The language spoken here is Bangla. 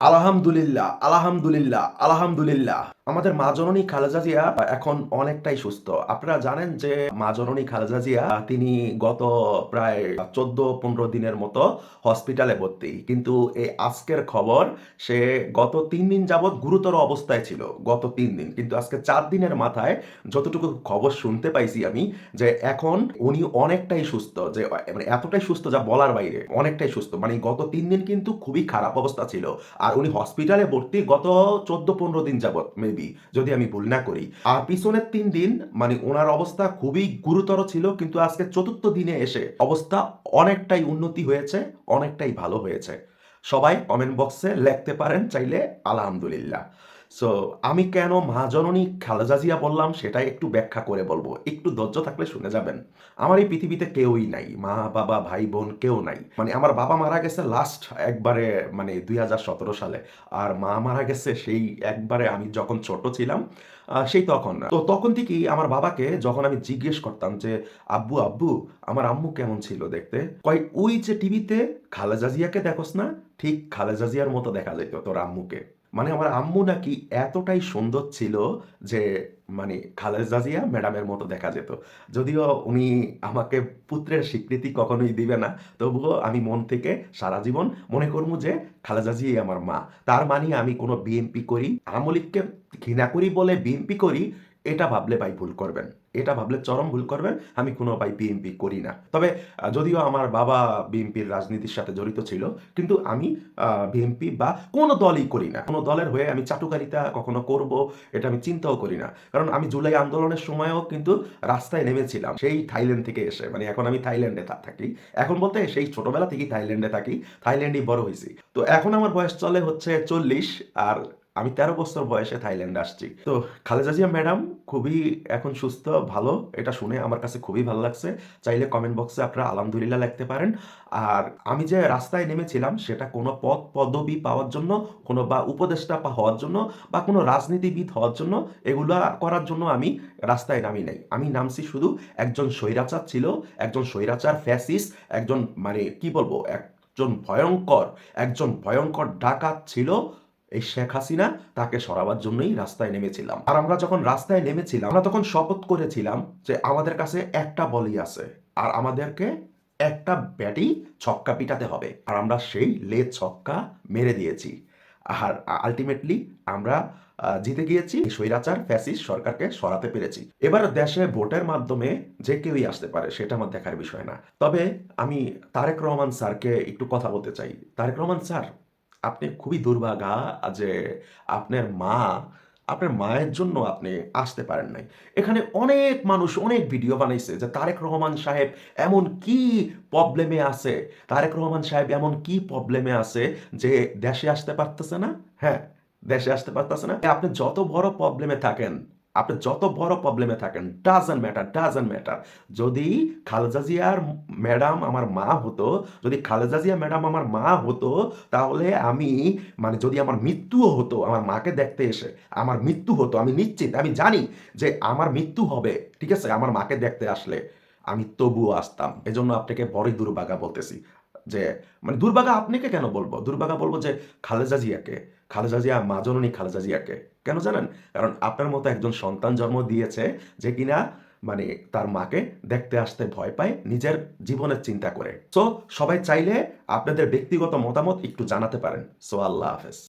আলহামদুলিল্লাহ, আলহামদুলিল্লাহ, আলহামদুলিল্লাহ। আমাদের মা জননী খালেদা জিয়া এখন অনেকটাই সুস্থ। আপনারা জানেন যে মা জননী খালেদা জিয়া তিনি গত প্রায় ১৪-১৫ দিনের মতো হসপিটালে ভর্তি। কিন্তু এই আজকের খবর সে গত ৩ দিন যাবৎ গুরুতর অবস্থায় ছিল। গত ৩ দিন। কিন্তু আজকে ৪ দিনের মাথায় যতটুকু খবর শুনতে পাইছি আমি যে এখন উনি অনেকটাই সুস্থ। যে মানে এতটাই সুস্থ যা বলার বাইরে। অনেকটাই সুস্থ। মানে গত ৩ দিন কিন্তু খুবই খারাপ অবস্থা ছিল। আর উনি হসপিটালে ভর্তি গত ১৪-১৫ দিন যাবৎ মেবি যদি আমি ভুল না করি। আর পিছনের ৩ দিন মানে উনার অবস্থা খুবই গুরুতর ছিল কিন্তু আজকে ৪র্থ দিনে এসে অবস্থা অনেকটাই উন্নতি হয়েছে, অনেকটাই ভালো হয়েছে। সবাই কমেন্ট বক্সে লিখতে পারেন চাইলে আলহামদুলিল্লাহ। সো আমি কেন মহাজননী খালেদা জিয়া বললাম সেটাই একটু ব্যাখ্যা করে বলবো। একটু ধৈর্য থাকলে শুনে যাবেন। আমার এই পৃথিবীতে কেউই নাই। মা, বাবা, ভাই, বোন কেউ নাই। মানে আমার বাবা মারা গেছে লাস্ট একবারে মানে ২০১৭ সালে। আর মা মারা গেছে সেই একবারে আমি যখন ছোট ছিলাম সেই তখন। তো তখন থেকেই আমার বাবাকে যখন আমি জিজ্ঞেস করতাম যে, "আব্বু, আব্বু আমার আম্মু কেমন ছিল দেখতে?" কয়, "ওই যে টিভিতে খালেদা জিয়াকে দেখোস না? ঠিক খালেদা জিয়ার মতো দেখা যাইত তোর আম্মুকে।" মানে আমার আম্মু নাকি এতটাই সুন্দর ছিল যে মানে খালেদা জিয়া ম্যাডামের মতো দেখা যেত। যদিও উনি আমাকে পুত্রের স্বীকৃতি কখনোই দিবে না। তবুও আমি মন থেকে সারা জীবন মনে করবো যে খালেদা জিয়াই আমার মা। তার মানে আমি কোনো বিএনপি করি, আওয়ামী লীগকে ঘৃণা করি বলে বিএনপি করি, এটা ভাবলে ভাই ভুল করবেন। এটা ভাবলে চরম ভুল করবেন। আমি কোনো ভাই বিএনপি করি না। তবে যদিও আমার বাবা বিএনপির রাজনীতির সাথে জড়িত ছিল, কিন্তু আমি বিএনপি বা কোনো দলই করি না। কোনো দলের হয়ে আমি চাটুকারিতা কখনো করব, এটা আমি চিন্তাও করি না। কারণ আমি জুলাই আন্দোলনের সময়ও কিন্তু রাস্তায় নেমেছিলাম। সেই থাইল্যান্ড থেকে এসে। মানে এখন আমি থাইল্যান্ডে থাকি। এখন বলতে সেই ছোটবেলা থেকেই থাইল্যান্ডে থাকি। থাইল্যান্ডেই বড় হইছি। তো এখন আমার বয়স চলে হচ্ছে ৪০ আর আমি ১৩ বছর বয়সে থাইল্যান্ডে আসছি। তো খালেদা জিয়া ম্যাডাম খুবই এখন সুস্থ, ভালো। এটা শুনে আমার কাছে খুবই ভালো লাগছে। চাইলে কমেন্ট বক্সে আপনারা আলহামদুলিল্লাহ লিখতে পারেন। আর আমি যে রাস্তায় নেমেছিলাম সেটা কোনো পদ পদবি পাওয়ার জন্য, কোনো বা উপদেষ্টা হওয়ার জন্য বা কোনো রাজনীতিবিদ হওয়ার জন্য এগুলা করার জন্য আমি রাস্তায় নামি নাই। আমি নামছি শুধু একজন স্বৈরাচার ছিল, একজন স্বৈরাচার ফ্যাসিস্ট, একজন মানে কি বলবো একজন ভয়ঙ্কর ডাকাত ছিল এই শেখ হাসিনা, তাকে সরাবার জন্যই রাস্তায় নেমেছিলাম। আর আমরা যখন রাস্তায় নেমেছিলাম আমরা তখন শপথ করেছিলাম যে আমাদের কাছে একটা বলই আছে আর আমাদেরকে একটা ব্যাটই ছক্কা পিটাতে হবে। আর আমরা সেই লেজ ছক্কা মেরে দিয়েছি। আর আল্টিমেটলি আমরা জিতে গিয়েছি। স্বৈরাচার ফ্যাসিস্ট সরকারকে সরাতে পেরেছি। এবার দেশে ভোটের মাধ্যমে যে কেউই আসতে পারে সেটা আমার দেখার বিষয় না। তবে আমি তারেক রহমান স্যারকে একটু কথা বলতে চাই। তারেক রহমান স্যার, আপনি খুবই দুর্ভাগা যে আপনার মায়ের জন্য আপনি আসতে পারেন নাই। এখানে অনেক মানুষ অনেক ভিডিও বানাইছে যে তারেক রহমান সাহেব এমন কি প্রবলেমে আছে, তারেক রহমান সাহেব এমন কি প্রবলেমে আছে যে দেশে আসতে পারতেছে না। হ্যাঁ, দেশে আসতে পারতেছে না। আপনি যত বড় প্রবলেমে থাকেন, আপনি যত বড় প্রবলেমে থাকেন, ডাজন্ট ম্যাটার। যদি খালেদা জিয়ার ম্যাডাম আমার মা হতো, যদি খালেদা জিয়া ম্যাডাম আমার মা হতো, তাহলে আমি মানে যদি আমার মৃত্যুও হতো, আমার মাকে দেখতে এসে আমার মৃত্যু হতো, আমি নিশ্চিত, আমি জানি যে আমার মৃত্যু হবে, ঠিক আছে? আমার মাকে দেখতে আসলে আমি তবুও আসতাম। এজন্য আপনাকে বড়ই দুর্ভাগা বলতেছি। যে মানে দুর্ভাগা আপনাকে কেন বলবো? দুর্ভাগা বলবো যে খালেদা জিয়াকে। খালেদা জিয়া মা জননী খালেদা জিয়াকে। কেন জানেন? কারণ আপনার মতো একজন সন্তান জন্ম দিয়েছে যে কিনা মানে তার মাকে দেখতে আসতে ভয় পায় নিজের জীবনের চিন্তা করে। সো সবাই চাইলে আপনাদের ব্যক্তিগত মতামত একটু জানাতে পারেন। সো আল্লাহ হাফেজ।